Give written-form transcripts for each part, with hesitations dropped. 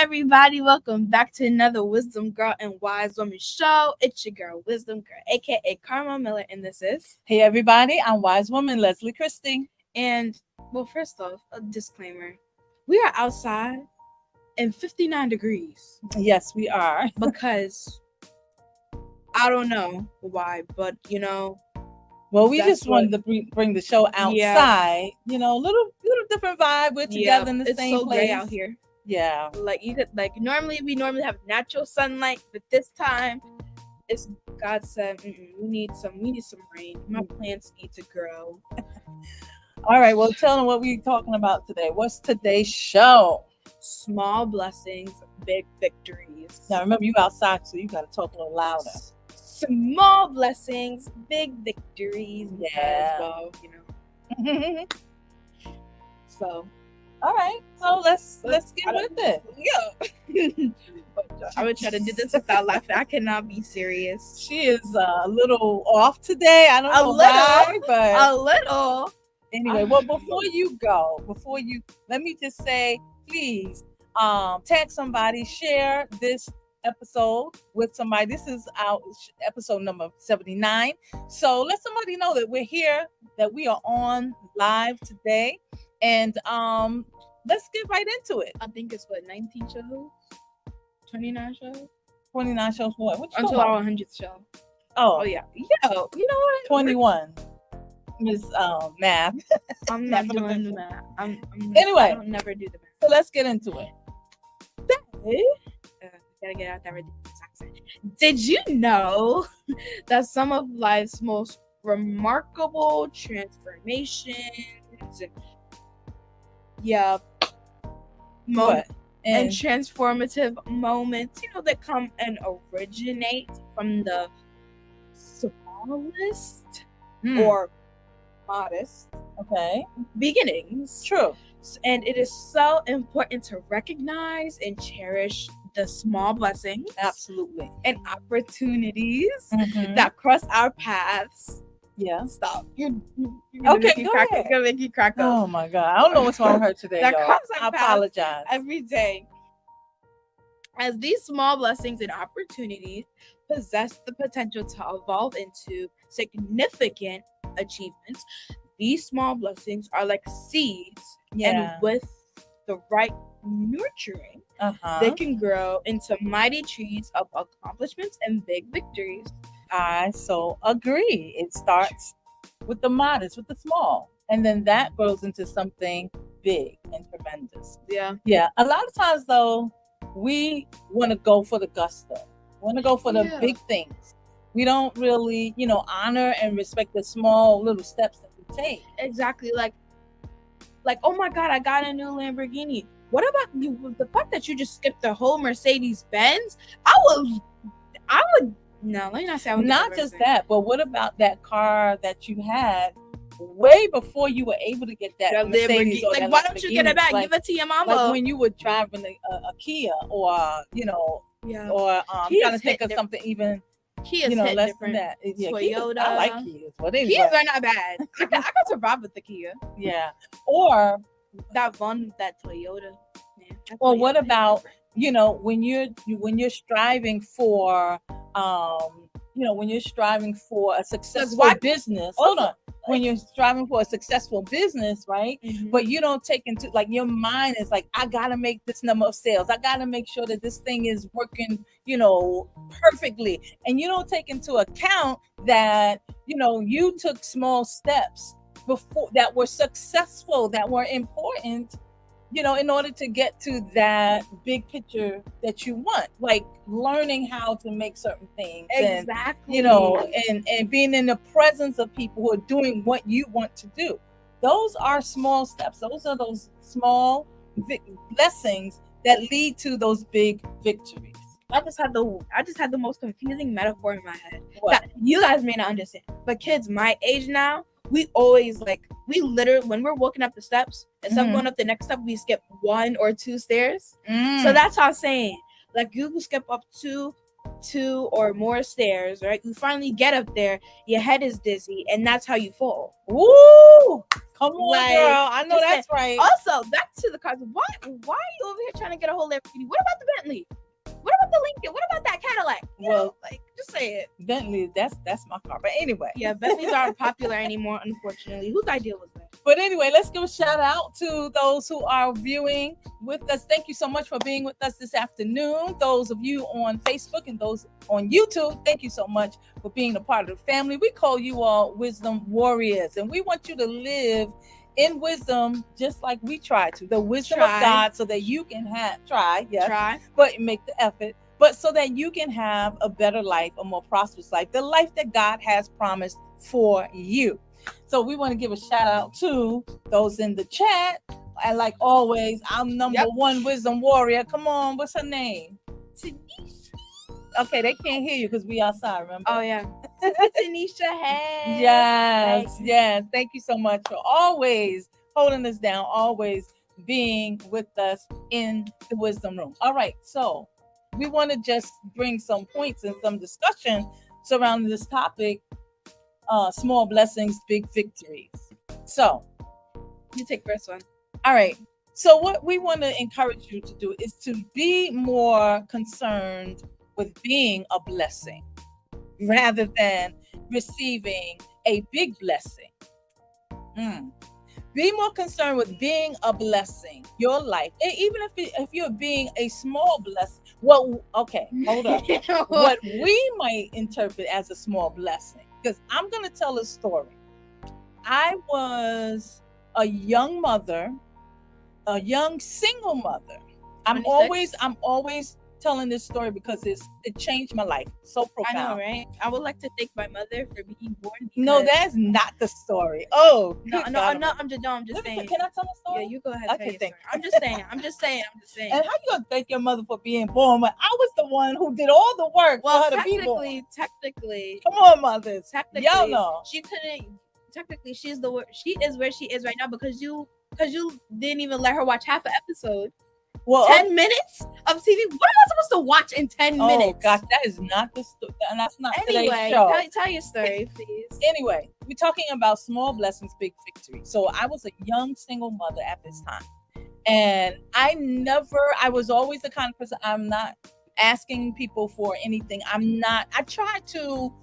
everybody? Welcome back to another Wisdom Girl and Wise Woman show. It's your girl, Wisdom Girl, aka Karma Miller, and this is. Hey everybody, I'm Wise Woman Leslie Christie. And, well, first off, a disclaimer. We are outside in 59 degrees. Yes, we are. Because, I don't know why, but, well, we just wanted to bring the show outside. Yeah. Little different vibe. We're together in the same place. It's so gray out here. Yeah. We normally have natural sunlight, but this time it's God said we need some rain. My plants need to grow. All right, well, tell them what we're talking about today. What's today's show? Small blessings, big victories. Now remember, you outside, so you got to talk a little louder. Small blessings, big victories. Yeah. Well, So. All right, so let's get with it. Yeah. I would try to do this without laughing. I cannot be serious. She is a little off today. I don't know why, but a little. Anyway, well, before you let me just say, please, tag somebody, share this episode with somebody. This is our episode number 79. So let somebody know that we're here, that we are on live today. And let's get right into it. I think it's 19 shows? 29 shows? 29 shows for what? Until our 100th show. Oh yeah. Yo, you know what? 21 is math. I'm not doing the math. Anyway, I'll never do the math. So let's get into it. Gotta get out that ridiculous accent. Did you know that some of life's most remarkable transformations and transformative moments, that come and originate from the smallest or modest beginnings. True. And it is so important to recognize and cherish the small blessings, absolutely, and opportunities that cross our paths. Yeah. Stop. You're okay. Go ahead. Gonna make you crack up. Oh my God! I don't know what's wrong with her today. I apologize. Every day, as these small blessings and opportunities possess the potential to evolve into significant achievements, these small blessings are like seeds, and with the right nurturing, they can grow into mighty trees of accomplishments and big victories. I so agree. It starts with the modest, with the small, and then that grows into something big and tremendous. Yeah. A lot of times, though, we want to go for the gusto. We want to go for the big things. We don't really, honor and respect the small little steps that we take. Exactly. Like, oh my God, I got a new Lamborghini. What about you? The fact that you just skipped the whole Mercedes Benz? I would. No, let me not say. Not just that, but what about that car that you had way before you were able to get that Mercedes? Like, why don't you get it back? Give it to your mama. Like when you were driving a Kia, or or I'm trying to think of something even. Kia's less than that. Toyota. I like Kias. Well, Kias are not bad. I could survive with the Kia. Yeah. Or that Toyota. Yeah, or what about when you're striving for when you're striving for a successful business. Hold on. When you're striving for a successful business, right? But you don't take into, your mind is like, I gotta make this number of sales. I gotta make sure that this thing is working, perfectly. And you don't take into account that, you took small steps before that were successful, that were important, in order to get to that big picture that you want, like learning how to make certain things. Exactly. And being in the presence of people who are doing what you want to do. Those are small steps. Those are those small blessings that lead to those big victories. I just had the most confusing metaphor in my head that you guys may not understand. But kids my age now, we always we literally, when we're walking up the steps, instead of going up the next step, we skip 1 or 2 stairs. So that's how I'm saying. Like, you will skip up two or more stairs, right? You finally get up there, your head is dizzy, and that's how you fall. Woo! Come on, girl. I know that's right. Also, back to the cars. Why are you over here trying to get a whole Lamborghini? What about the Bentley? What about the Lincoln? What about that Cadillac? Just say it. Bentley, that's my car. But anyway. Yeah, Bentleys aren't popular anymore, unfortunately. Whose idea was that? But anyway, let's give a shout out to those who are viewing with us. Thank you so much for being with us this afternoon. Those of you on Facebook and those on YouTube, thank you so much for being a part of the family. We call you all wisdom warriors, and we want you to live in wisdom just like we try to. The wisdom of God, so that you can but make the effort. But so that you can have a better life, a more prosperous life, the life that God has promised for you. So we want to give a shout out to those in the chat. And like always, I'm number one wisdom warrior. Come on, what's her name? Tanisha. Okay, they can't hear you because we outside, remember? Oh, yeah. Tanisha, hey. Yes. Thank you so much for always holding us down, always being with us in the wisdom room. All right, so we want to just bring some points and some discussion surrounding this topic. Small blessings, big victories. So you take first one. All right. So what we want to encourage you to do is to be more concerned with being a blessing rather than receiving a big blessing. Be more concerned with being a blessing, your life. Even if you're being a small blessing. Well, okay, hold up. What we might interpret as a small blessing. Because I'm going to tell a story. I was a young mother, a young single mother. I'm always telling this story because it changed my life so profound. I know, right? I would like to thank my mother for being born. No, that's not the story. Oh, no. I'm just saying. Can I tell a story? Yeah, you go ahead. Okay, thank you. I'm just saying. And how you gonna thank your mother for being born when I was the one who did all the work for her to be born? Technically. Come on, mothers. Technically, y'all know she couldn't. Technically, she is where she is right now because you didn't even let her watch half an episode. Well, 10 minutes of TV. What am I supposed to watch in 10 minutes? Oh gosh, that is not the story. And that's not today's show. Tell your story, please. Anyway, we're talking about small blessings, big victory. So I was a young single mother at this time, and I was always the kind of person. I'm not asking people for anything. I try to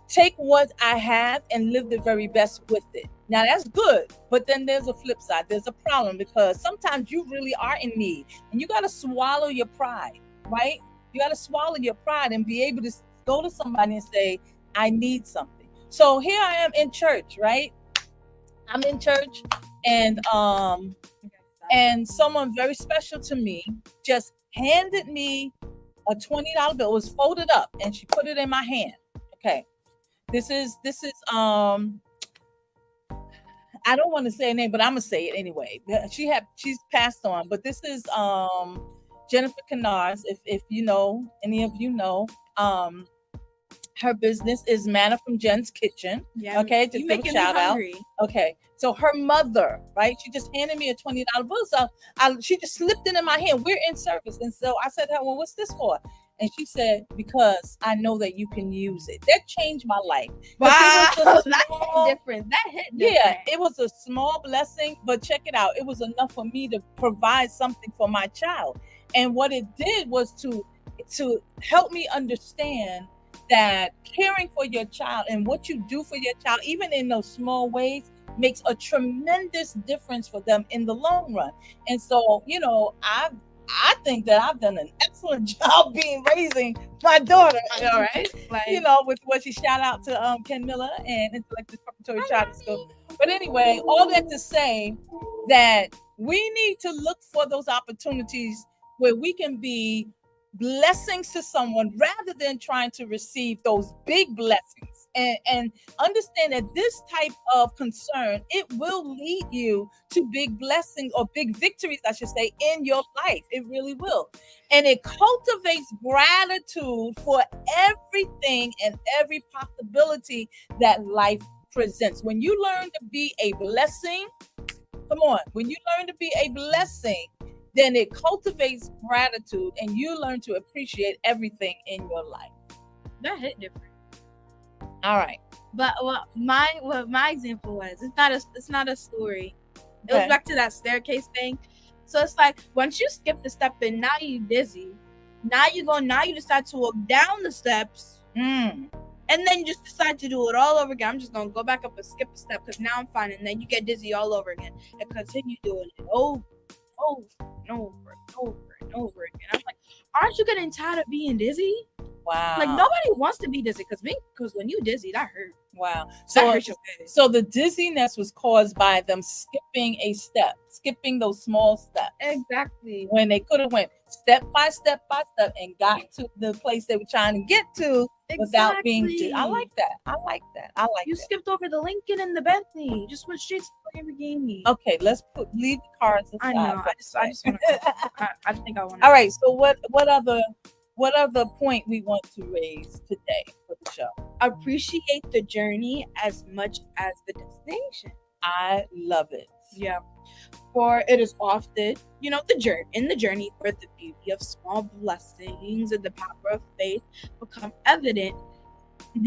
take what I have and live the very best with it. Now that's good, but then there's a flip side. There's a problem because sometimes you really are in need and you got to swallow your pride, right? You got to swallow your pride and be able to go to somebody and say, I need something. So here I am in church, right? I'm in church and someone very special to me just handed me a $20 bill. It was folded up and she put it in my hand. Okay. This is I don't want to say her name, but I'm gonna say it anyway. She's passed on, but this is Jennifer Canars. If you know, any of you know, her business is Manna from Jen's Kitchen. Yeah. Okay, just give a shout out. Okay, so her mother, right? She just handed me a $20 bill. So she just slipped it in my hand. We're in service, and so I said to her, "Well, what's this for?" And she said, because I know that you can use it. That changed my life. Wow, that hit different. Yeah, it was a small blessing, but check it out. It was enough for me to provide something for my child. And what it did was to help me understand that caring for your child and what you do for your child, even in those small ways, makes a tremendous difference for them in the long run. And so, I think that I've done an excellent job raising my daughter. All right. With what she shout out to Ken Miller and Intellectual Preparatory Charter School. But anyway, all that to say that we need to look for those opportunities where we can be blessings to someone rather than trying to receive those big blessings, and understand that this type of concern, it will lead you to big blessings or big victories, I should say, in your life. It really will. And it cultivates gratitude for everything and every possibility that life presents. When you learn to be a blessing, when you learn to be a blessing, then it cultivates gratitude and you learn to appreciate everything in your life. That hit different. All right. But what my example was, it's not a story. It was Okay. back to that staircase thing. So it's like once you skip the step and now you dizzy. Now you decide to walk down the steps. And then you just decide to do it all over again. I'm just gonna go back up and skip a step because now I'm fine. And then you get dizzy all over again and continue doing it over and over and over and over again. I'm like, aren't you getting tired of being dizzy? Wow. Like nobody wants to be dizzy because when you dizzy, that hurt. Wow. So the dizziness was caused by them skipping a step, skipping those small steps. Exactly. When they could have went step by step and got to the place they were trying to get to without being. I like that. You skipped over the Lincoln and the Bentley. You just went straight to the Lamborghini. Okay, let's leave the cars aside. I know. I just want to. I think I want. All right. So what other point we want to raise today for the show? Appreciate the journey as much as the destination. I love it. Yeah. For it is often, the journey where the beauty of small blessings and the power of faith become evident,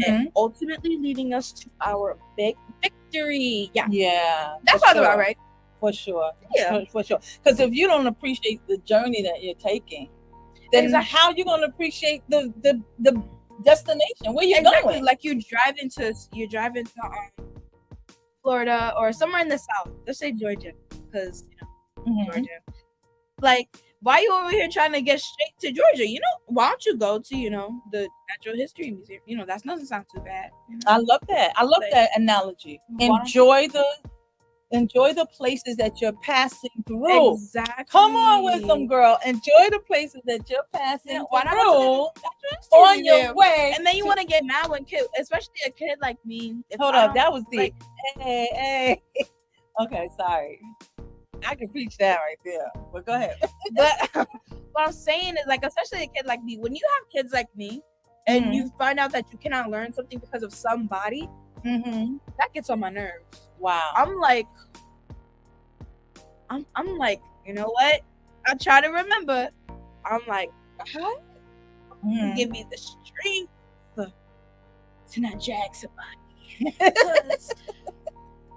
and ultimately leading us to our big victory. Yeah. That sounds about right. For sure. Yeah. For sure. Because if you don't appreciate the journey that you're taking, then how are you going to appreciate the destination? Where you going? Like you drive into Florida or somewhere in the South. Let's say Georgia, because Georgia. Like, why are you over here trying to get straight to Georgia? Why don't you go to the Natural History Museum? That doesn't sound too bad. I love that. I love that analogy. Enjoy the places that you're passing through. Exactly. Come on with them, girl. Enjoy the places that you're passing through on your way. And then you want to get mad when especially a kid like me. Hold up, that was deep. Hey. Okay, sorry. I can preach that right there. But go ahead. But what I'm saying is, like, especially a kid like me, when you have kids like me, and you find out that you cannot learn something because of somebody, that gets on my nerves. Wow. I'm like, you know what? I try to remember. I'm like, God, give me the strength to not jag somebody.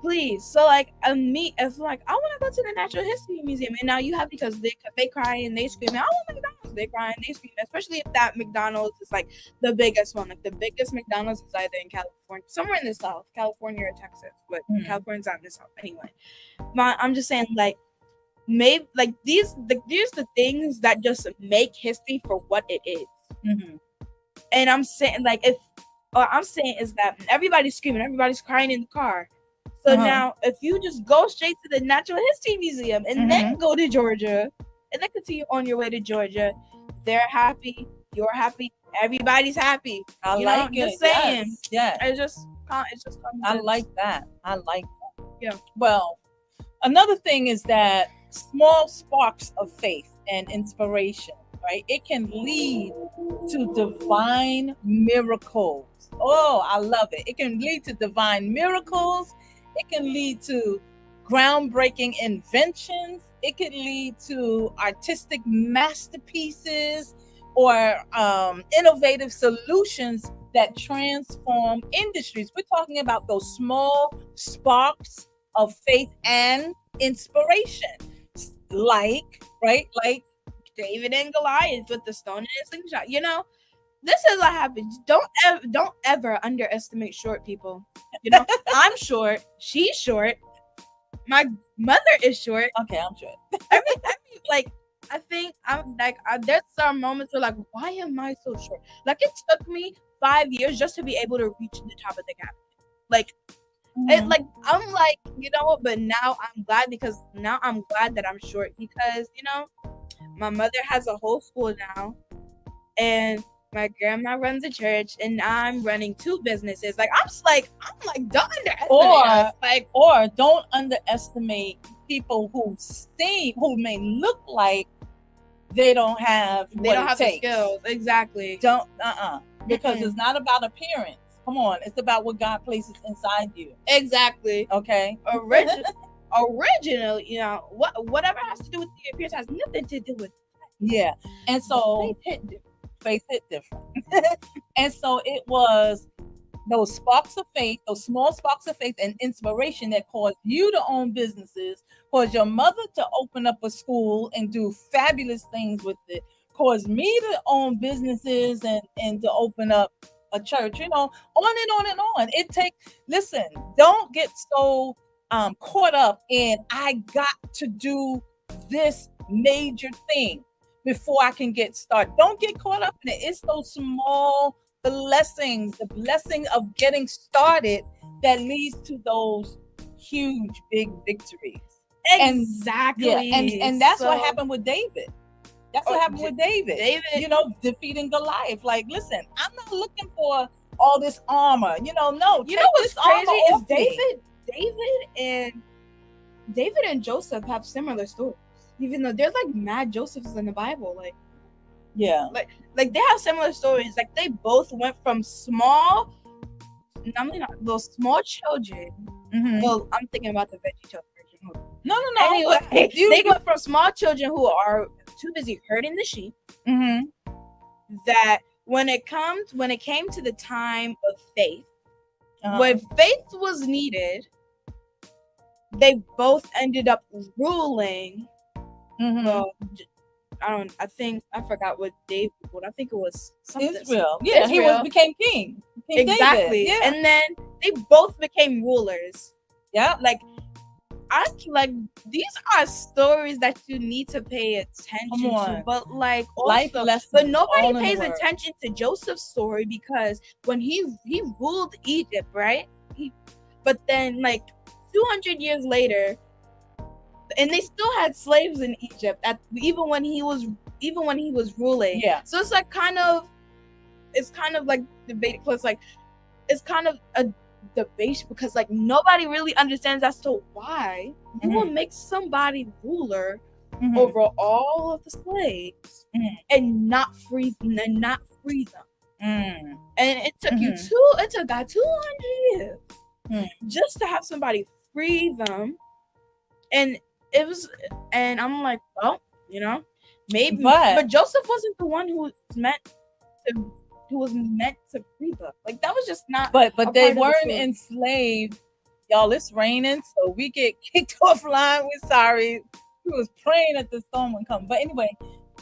Please. So like it's like I want to go to the Natural History Museum, and now you have because they cry and they scream. I want McDonald's. They cry and they scream, especially if that McDonald's is like the biggest one. Like the biggest McDonald's is either in California, somewhere in the South, California or Texas, but California's not in the South anyway. But I'm just saying, like, maybe like these the things that just make history for what it is. And I'm saying like what I'm saying is that everybody's screaming, everybody's crying in the car. So now, if you just go straight to the Natural History Museum and then go to Georgia, and then continue on your way to Georgia, they're happy, you're happy, everybody's happy. I like it. Just saying. Yeah. It's just. I like that. Yeah. Well, another thing is that small sparks of faith and inspiration, right? It can lead to divine miracles. Oh, I love it. It can lead to divine miracles. It can lead to groundbreaking inventions. It can lead to artistic masterpieces or innovative solutions that transform industries. We're talking about those small sparks of faith and inspiration. Like David and Goliath with the stone and his slingshot. This is what happens. Don't ever underestimate short people. I'm short. She's short. My mother is short. Okay, I'm short. I think I'm like, there's some moments where like, why am I so short? Like it took me 5 years just to be able to reach the top of the cabinet. Like, I'm like, but now I'm glad that I'm short because my mother has a whole school now, and my grandma runs a church, and I'm running 2 businesses. Like I'm don't underestimate or don't underestimate people who may look like they don't have the skills. Exactly. Don't because it's not about appearance. Come on, it's about what God places inside you. Exactly. Okay. Original, whatever has to do with the appearance has nothing to do with it. Yeah. And so faith hit different. And so it was those sparks of faith, those small sparks of faith and inspiration that caused you to own businesses, caused your mother to open up a school and do fabulous things with it, caused me to own businesses and to open up a church, on and on and on. Listen, don't get so caught up in I got to do this major thing before I can get started. Don't get caught up in it. It's those small blessings, the blessing of getting started that leads to those huge, big victories. Exactly. And that's what happened with David. That's what happened with David. Defeating Goliath. Like, listen, I'm not looking for all this armor. No. What's crazy is David and Joseph have similar stories. Even though there's like mad Josephs in the Bible, like they have similar stories. Like they both went from small, those small children. Mm-hmm. Well, I'm thinking about the veggie children. No. Anyway, they went from small children who are too busy herding the sheep. Mm-hmm. That when it came to the time of faith, when faith was needed, they both ended up ruling. Mm-hmm. Well, I forgot what David. I think it was something. Israel. Yeah, Israel. He became king. Exactly. Yeah. And then they both became rulers. Yeah. These are stories that you need to pay attention to, but but nobody pays attention to Joseph's story because when he ruled Egypt, right? But then 200 years later, and they still had slaves in Egypt even when he was ruling. Yeah. So it's kind of like debate plus it's kind of a debate because nobody really understands as to why you will make somebody ruler over all of the slaves and not free them. And it took it took about 200 years just to have somebody free them. And it was, and I'm like, well, maybe, but Joseph wasn't the one who was meant to free them. That was just not. But they weren't enslaved. Y'all, it's raining, so we get kicked offline. We're sorry. We was praying that the storm would come. But anyway,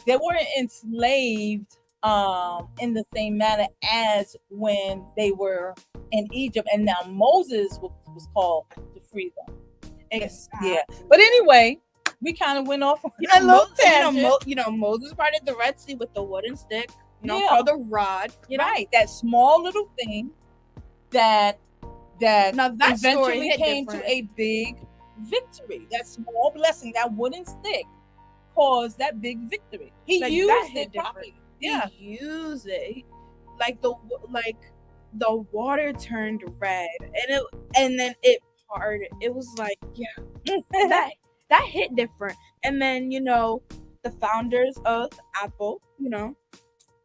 they weren't enslaved in the same manner as when they were in Egypt. And now Moses was called to free them. Exactly. Yeah. But anyway, we kind of went off on a little tangent. Moses parted the Red Sea with the wooden stick, called a rod. Right. That small little thing that eventually came to a big victory. That small blessing, that wooden stick, caused that big victory. He used it properly. Yeah. He used it. The water turned red, and then it parted. It was that hit different. And then the founders of Apple,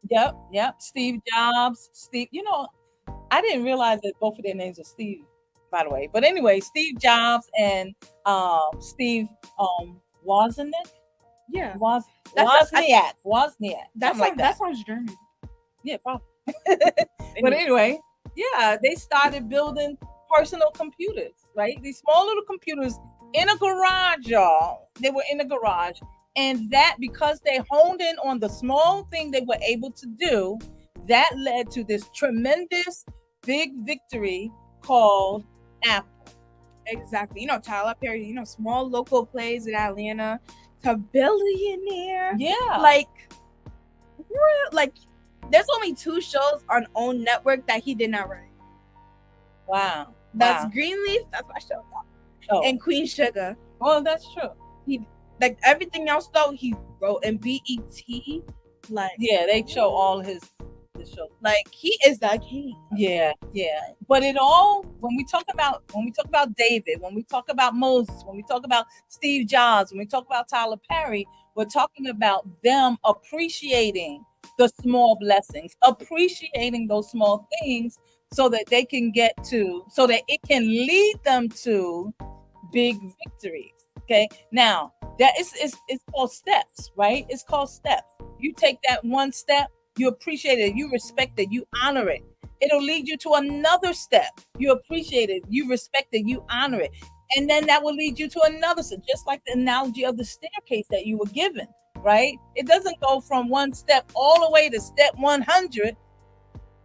Yep. Steve Jobs. I didn't realize that both of their names are Steve, by the way. But anyway, Steve Jobs and Steve Wozniak. Yeah. Wozniak. That sounds German. Yeah, probably. But anyway, yeah, they started building personal computers, right? These small little computers in a garage, y'all. They were in a garage. And that, because they honed in on the small thing they were able to do, that led to this tremendous big victory called Apple. Exactly. Tyler Perry, small local plays in Atlanta to billionaire. Yeah. There's only 2 shows on OWN network that he did not write. Wow. That's Greenleaf, that's my show. Oh. And Queen Sugar. Oh, that's true. He everything else though he wrote. And BET, they show all his shows. He is the king. Yeah. But it all, when we talk about David, when we talk about Moses, when we talk about Steve Jobs, when we talk about Tyler Perry, we're talking about them appreciating the small blessings, appreciating those small things so that they can so that it can lead them to big victories. Okay. Now that it's called steps, right? It's called steps. You take that one step, you appreciate it, you respect it, you honor it. It'll lead you to another step. You appreciate it, you respect it, you honor it. And then that will lead you to another step, just like the analogy of the staircase that you were given, right? It doesn't go from one step all the way to step 100,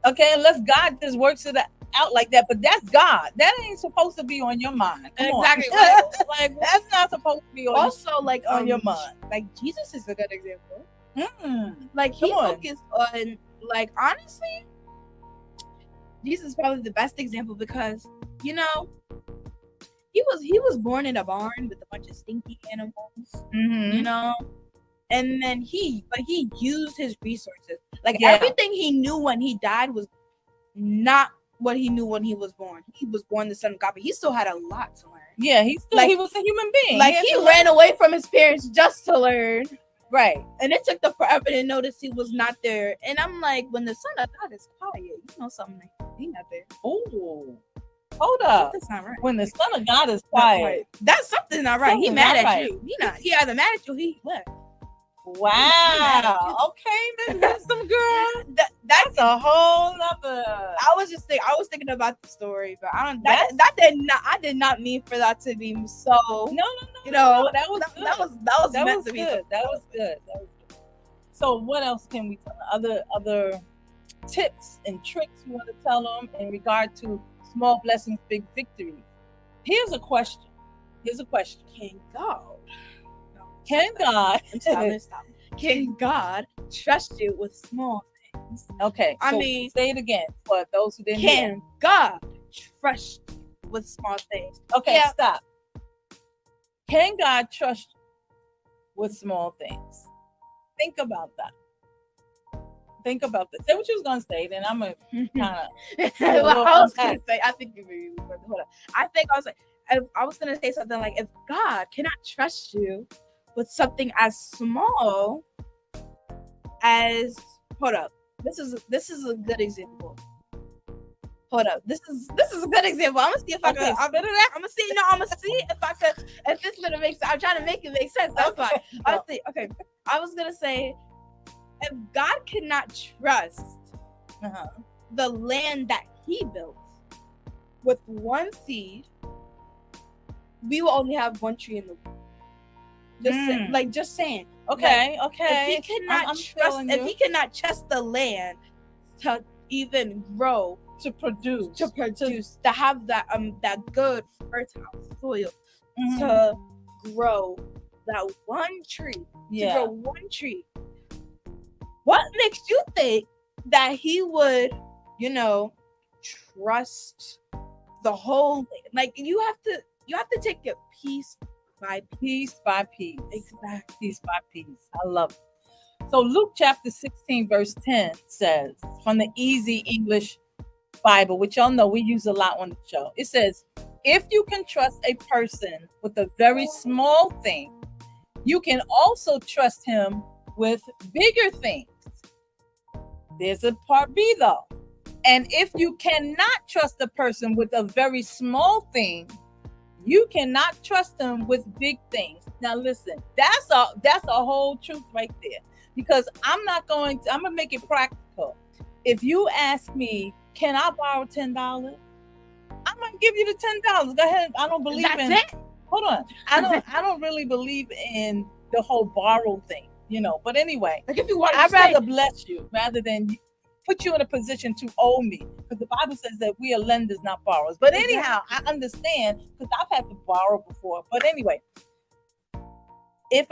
okay, unless God just works it out like that. But that's God. That ain't supposed to be on your mind. Come exactly. on. Like That's not supposed to be on also like on your mind. Like Jesus is a good example. Mm. Like he Come on. focused on, like, honestly, Jesus is probably the best example because, you know, he was born in a barn with a bunch of stinky animals, Mhm. you know, and then he used his resources. Like Yeah. everything he knew when he died was not what he knew when he was born. He was born the son of God, but he still had a lot to learn. Yeah, he was a human being. Like he ran away from his parents just to learn. Right. And it took them forever to notice he was not there. And I'm like, when the son of God is quiet, you know something like he not there. Oh, hold up. That's not right. When the son of God is quiet, that's something not right. Something's He mad not at right. you. He either mad at you, he left. Wow. Okay, Miss Wisdom girl. That's a whole nother. I was thinking about the story, but I did not mean for that to be so. No. You know, that was meant to be good. That was good. So what else can we tell? Other tips and tricks you want to tell them in regard to small blessings, big victories? Here's a question. Can God Can God trust you with small things? Okay. I so mean, say it again for those who didn't hear. Can God trust you with small things? Okay, stop. Can God trust you with small things? Think about that. Say what you was gonna say, then I'm gonna kind of. I was gonna say, I think hold on. I was gonna say something like, if God cannot trust you with something as small as, hold up, this is a good example. Hold up, this is a good example. I'm gonna see if I can. I'm gonna see if I could. If this gonna make sense. I'm trying to make it make sense. That's fine. Honestly, okay. I was gonna say, if God cannot trust the land that He built with one seed, we will only have one tree in the world. Just saying. Okay. If He cannot trust the land to even grow, to have that good fertile soil to grow that one tree. To grow one tree. What makes you think that He would, trust the whole thing? Like you have to take it piece by piece. Exactly. Piece by piece. I love it. So Luke chapter 16 verse 10 says, from the Easy English Bible, which y'all know we use a lot on the show. It says, if you can trust a person with a very small thing, you can also trust him with bigger things. There's a part B though. And if you cannot trust a person with a very small thing, you cannot trust them with big things. Now listen, that's a whole truth right there. Because I'm gonna make it practical. If you ask me, can I borrow $10? I'm gonna give you the $10. Go ahead. I don't believe Hold on. I don't really believe in the whole borrow thing, But anyway, like if you want, I'd rather bless you rather than put you in a position to owe me, because the Bible says that we are lenders, not borrowers. But anyhow, I understand because I've had to borrow before. But anyway, if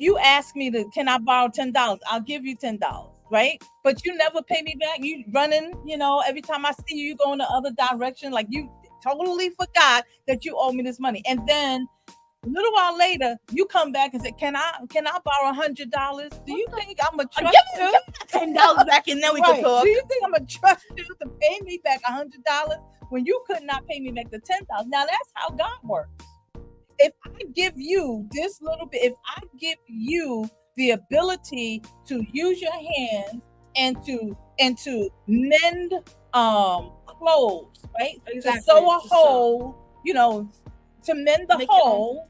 you ask me can I borrow $10, I'll give you $10, right? But you never pay me back. You running, every time I see you go in the other direction, like you totally forgot that you owe me this money. And then a little while later, you come back and say, "Can I borrow $100?" Do you think I'm gonna trust you? $10 back, and then we can talk. Do you think I'm gonna trust you to pay me back $100 when you could not pay me back the $10? Now that's how God works. If I give you this little bit, if I give you the ability to use your hands and to mend clothes, right? Exactly. To sew a hole, to mend the hole.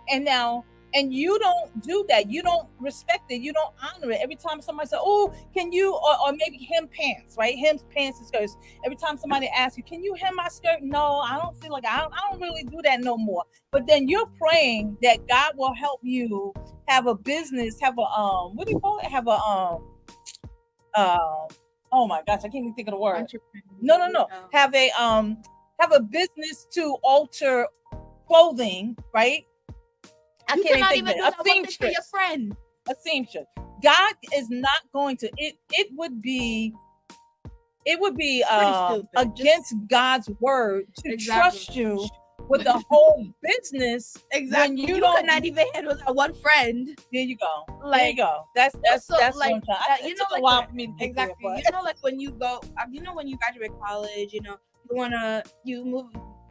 And And you don't do that. You don't respect it. You don't honor it. Every time somebody says, "Oh, can you?" or maybe hem pants, right? Hem pants and skirts. Every time somebody asks you, "Can you hem my skirt?" No, I don't feel like I don't really do that no more. But then you're praying that God will help you have a business, have a what do you call it? Have a oh my gosh, I can't even think of the word. No. Have a business to alter clothing, right? I can't even think of it. For your friend. A seamstress. God is not going to. It would be against God's word to trust you with the whole business. Exactly. You could not even handle that one friend. There you go. There you go. That's like what I'm trying. It took a while for me to get there, but. You know, like when you go, when you graduate college, you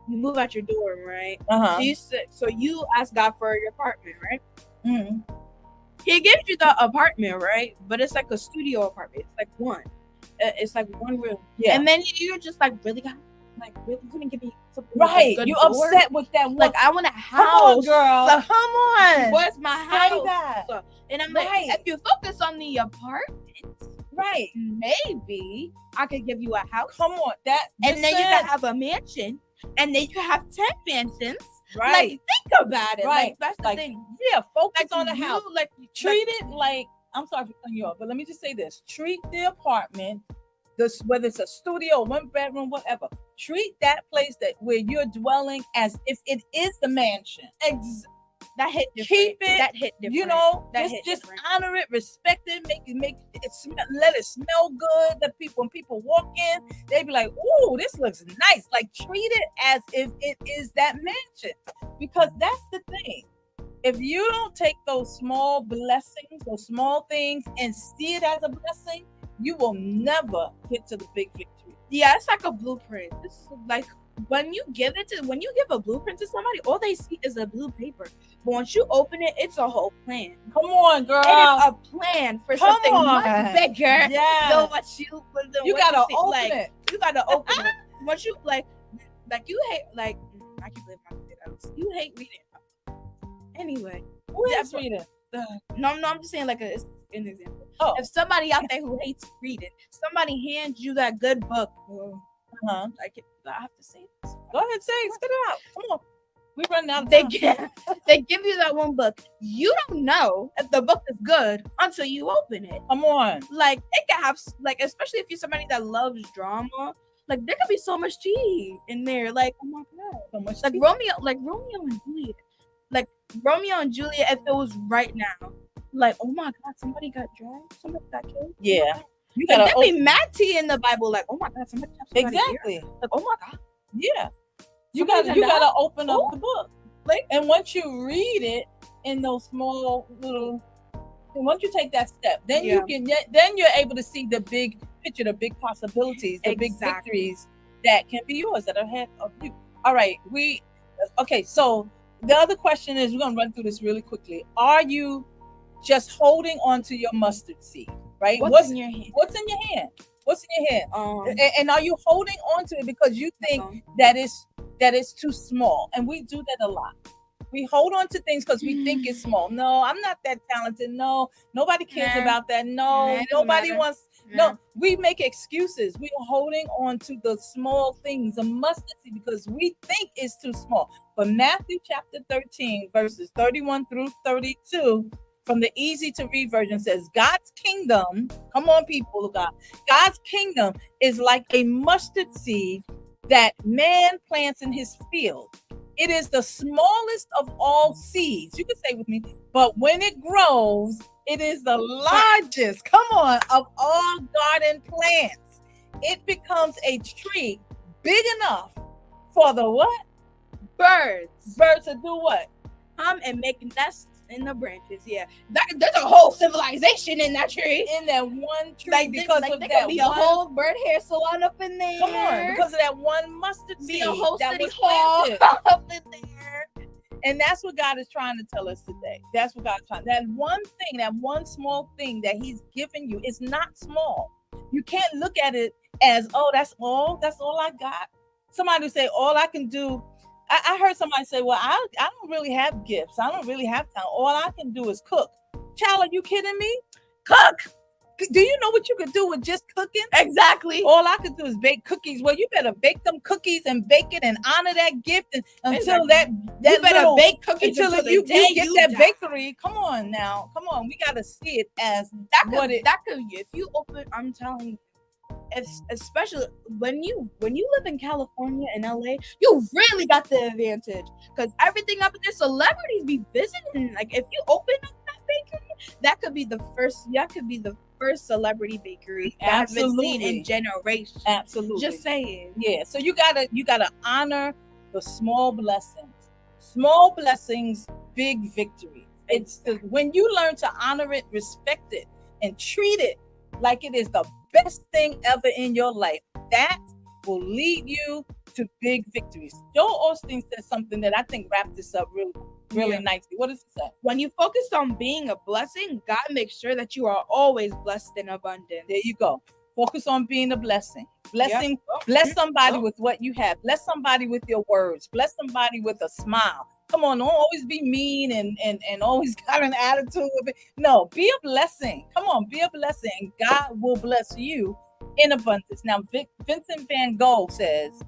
move out your dorm, right? So you ask God for your apartment, right? Mm-hmm. He gives you the apartment, right? But it's like a studio apartment. It's like one. It's like one room. Yeah. And then you're just like, really, God? Like, really gonna give me something? Right. You upset with that one. Like, I want a house. Come on, girl. So, come on. Where's my house? So, and I'm like, if you focus on the apartment, right, maybe I could give you a house. Come on. And then you can have a mansion. And then you can have 10 mansions. Right. Like, think about it. Right. Like, that's the thing. Yeah, focus on the house. Like, treat it like, I'm sorry for cutting you off, but let me just say this. Treat the apartment, whether it's a studio, 1 bedroom, whatever. Treat that place where you're dwelling as if it is the mansion. That hit different. Keep it. That hit different. You know, just honor it, respect it, make it smell, let it smell good. That when people walk in, they be like, "Ooh, this looks nice." Like, treat it as if it is that mansion, because that's the thing. If you don't take those small blessings, those small things, and see it as a blessing, you will never get to the big victory. Yeah, it's like a blueprint. It's like when you give a blueprint to somebody, all they see is a blue paper. But once you open it, it's a whole plan. Come on, girl. It is a plan for something much bigger than what you gotta open it. You gotta open it. Once you like you hate I can't believe I did that. You hate reading. Anyway, who hates reading? No, I'm just saying, like, it's an example. Oh. If somebody out there who hates reading, somebody hands you that good book, I have to say this. Go ahead, say it. Spit it out. Come on. We run out of time. They give you that one book. You don't know if the book is good until you open it. Come on. Like, it can have, like, especially if you're somebody that loves drama, like, there could be so much tea in there. Like, oh my God. So much like, tea. Romeo and Juliet. Like, Romeo and Juliet, if it was right now, like, oh my God, somebody got dragged, somebody got killed. Yeah. You gotta there be mad tea in the Bible, like, oh my God, somebody exactly. Like, oh my God. Yeah. You gotta open up the book. Like, and once you read it in those small little, and once you take that step, then you're able to see the big picture, the big possibilities, the big victories that can be yours, that are ahead of you. All right. So the other question is, we're going to run through this really quickly. Are you just holding on to your mustard seed, right? What's in your hand? What's in your hand? What's in your hand? And are you holding on to it because you think that it's too small? And we do that a lot. We hold on to things because we think it's small. No, I'm not that talented. No, nobody cares about that. No, nobody wants. No, we make excuses. We are holding on to the small things, the mustard seed, because we think it's too small. But Matthew chapter 13, verses 31 through 32, from the easy to read version, says, God's kingdom, come on, people of God, God's kingdom is like a mustard seed that man plants in his field. It is the smallest of all seeds. You can say with me, but when it grows, it is the largest, come on, of all garden plants. It becomes a tree big enough for the what? Birds. Birds to do what? Come and make nests in the branches. Yeah, there's a whole civilization in that tree. In that one tree, because of there that could be a whole bird hair salon up in there. Come on, because of that one mustard seed. Be a whole that city was hall up in there. And that's what God is trying to tell us today. That's what God's trying. That one thing, that one small thing that He's given you is not small. You can't look at it as, oh, that's all I got. Somebody say, all I can do I heard somebody say, well, I don't really have gifts. I don't really have time. All I can do is cook. Child, are you kidding me? Cook. Do you know what you could do with just cooking? Exactly. All I could do is bake cookies. Well, you better bake them cookies and bake it and honor that gift and until that you better little, bake cookies until you you get that bakery. Come on now. Come on. We got to see it as that could if you open, I'm telling you, especially when you live in California and LA, you really got the advantage because everything up there, celebrities be visiting. Like if you open up that bakery, that could be the first celebrity bakery that has been seen in generations. Absolutely. Just saying. Yeah. So you gotta honor the small blessings. Small blessings, big victory. It's when you learn to honor it, respect it, and treat it like it is the best thing ever in your life, that will lead you to big victories. Joel Osteen said something that I think wrapped this up really nicely. What does he say? When you focus on being a blessing, God makes sure that you are always blessed in abundance. There you go. Focus on being a blessing. Blessing, bless somebody with what you have. Bless somebody with your words. Bless somebody with a smile. Come on, don't always be mean and always got an attitude with it. No, be a blessing. Come on, be a blessing. And God will bless you in abundance. Now, Vincent van Gogh says,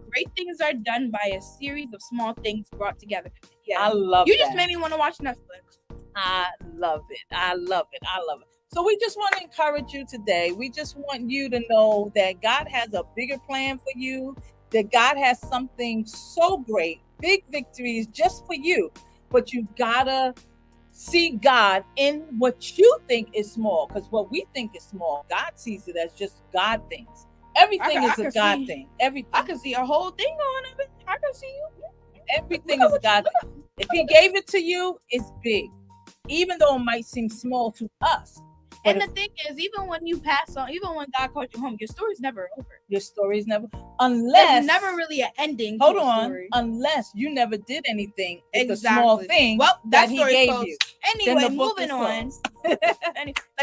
great things are done by a series of small things brought together. Yeah, I love you. Just made me want to watch Netflix. I love it. I love it. I love it. So we just want to encourage you today. We just want you to know that God has a bigger plan for you, that God has something so great, big victories just for you. But you gotta see God in what you think is small, because what we think is small, God sees it as just God things. Everything is a God thing. Everything. I can see a whole thing on it. I can see you. Everything is God. If He gave it to you, it's big, even though it might seem small to us. And the thing is, even when you pass on, even when God calls you home, your story's never over. Your story's never, unless there's never really an ending. Hold on, unless you never did anything with the small thing that He gave you. Anyway, moving on. All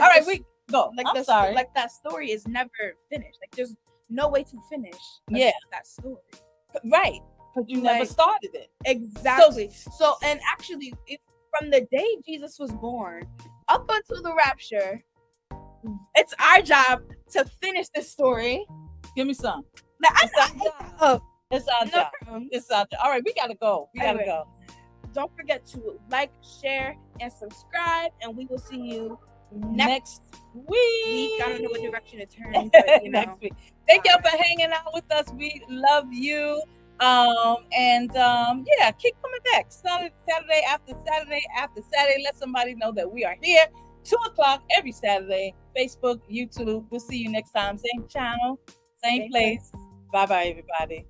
right, we go. Like that story is never finished. Like there's no way to finish. That story. Right, because you never started it. Exactly. So and actually, from the day Jesus was born up until the rapture, it's our job to finish this story. Give me some. It's our job. It's our job. All right, we gotta go. Don't forget to like, share, and subscribe, and we will see you next week. I don't know what direction to turn, but next week. Thank y'all for hanging out with us. We love you. Keep coming back. Saturday after Saturday. Let somebody know that we are here 2:00 every Saturday. Facebook, YouTube. We'll see you next time. Same channel, same place. Bye-bye, everybody.